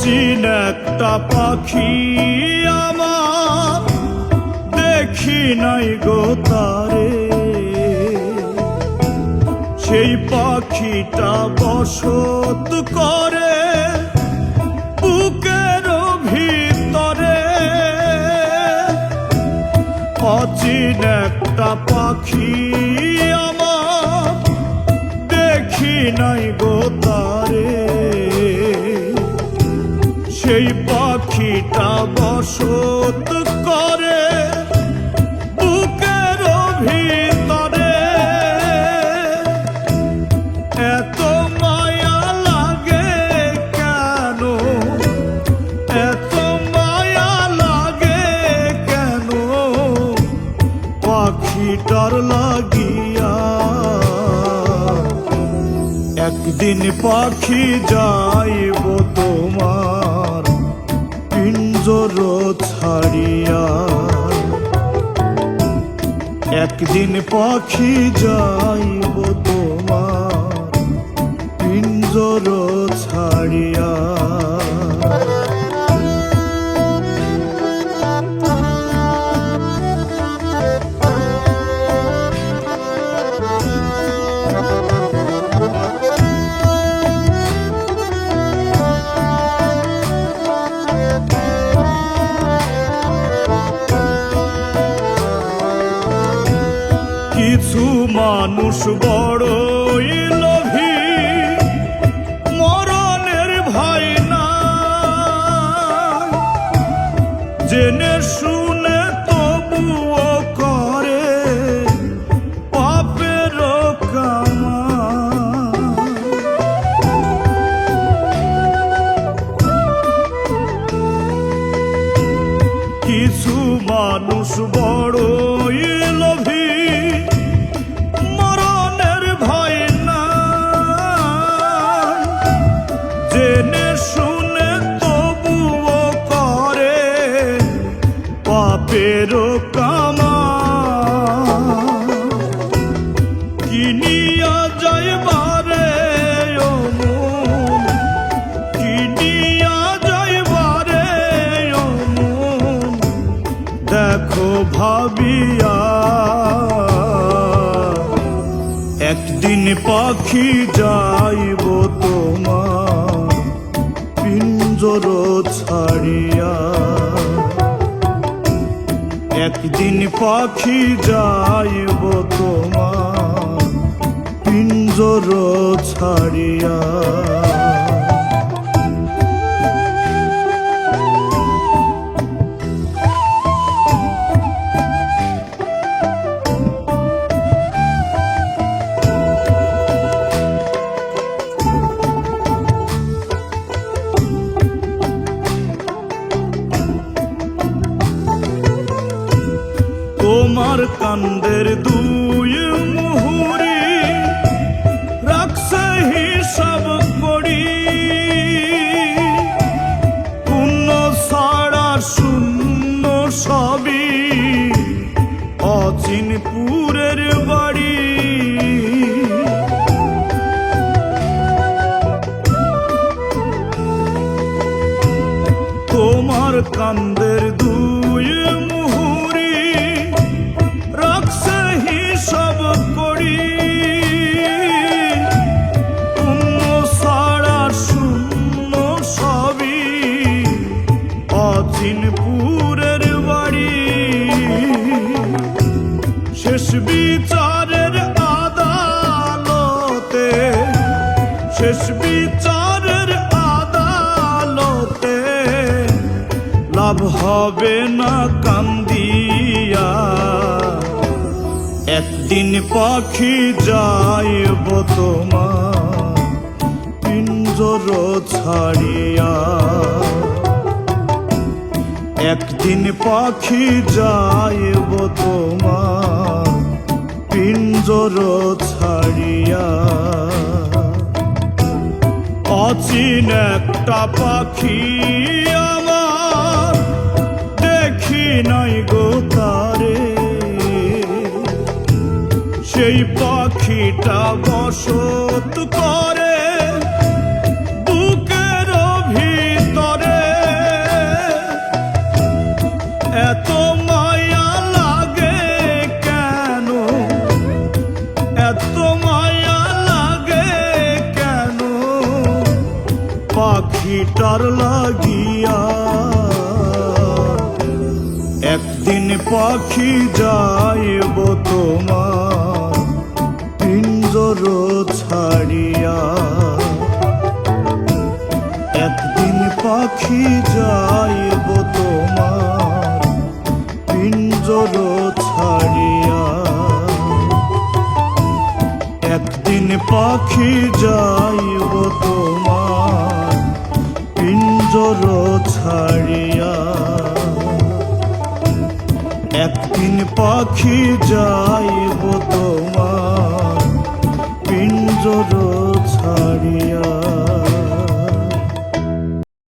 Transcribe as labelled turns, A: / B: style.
A: অচিন একটা পাখি আমার দেখি নাই গো তারে, সেই পাখিটা বসত করে বুকের ভিতরে। অচিন একটা পাখি আমার দেখি নাই গো তারে, সেই পাখিটা বসত করে বুকের ভিতরে। এত মায়া লাগে কেন, এত মায়া লাগে কেন পাখিটার লাগিয়া। একদিন পাখি যাইব তোমার পিঞ্জর ছাড়িয়া, একদিন পাখি যাইব তোমার পিঞ্জর ছাড়িয়া। কিছু মানুষ বড়ই লোভী, মরণের ভয় না, জেনে শুনে তবুও করে পাপের কামাই। কিছু মানুষ বড়ই লোভী, মরণের ভয় না, জেনে শুনে তবুও করে পাপের কামাই। কিনিয়া যাইবারে ও মন, কিনিয়া যাইবারে ও মন, দেখো ভাবিয়া। একদিন পাখি যাইব তোমার পিঞ্জর ছাড়িয়া, একদিন পাখি যাইব তোমার পিঞ্জর ছাড়িয়া। তোমার কান্দের দুই মুহুরি রাখছে হিসাব করি, পুণ্য ছাড়া শূন্য সবই অচিনপুরের বাড়ি। তোমার কান্দের দুই মুহুরি রাখছে হিসাব করি, পুণ্য ছাড়া শূন্য সবই অচিনপুরের বাড়ি। শেষ বিচারের আদালতে, শেষ বিচারের আদালতে লাভ হবে না কান্দিয়া। একদিন পাখি যাইব তোমার পিঞ্জর ছাড়িয়া, একদিন পাখি যাইব তোমার পিঞ্জর ছাড়িয়া। অচিন একটা পাখি আমার দেখি নাই গো তারে, সেই পাখিটা বসত করে বুকের ভিতরে। পাখিটার লাগিয়া একদিন পাখি যাইব তোমার পিঞ্জর ছাড়িয়া একদিন পাখি যাইব তোমার পিঞ্জর ছাড়িয়া একদিন পাখি যাইব তোমার পিঞ্জর ছাড়িয়া একদিন পাখি যাইব তোমার পিঞ্জর ছাড়িয়া।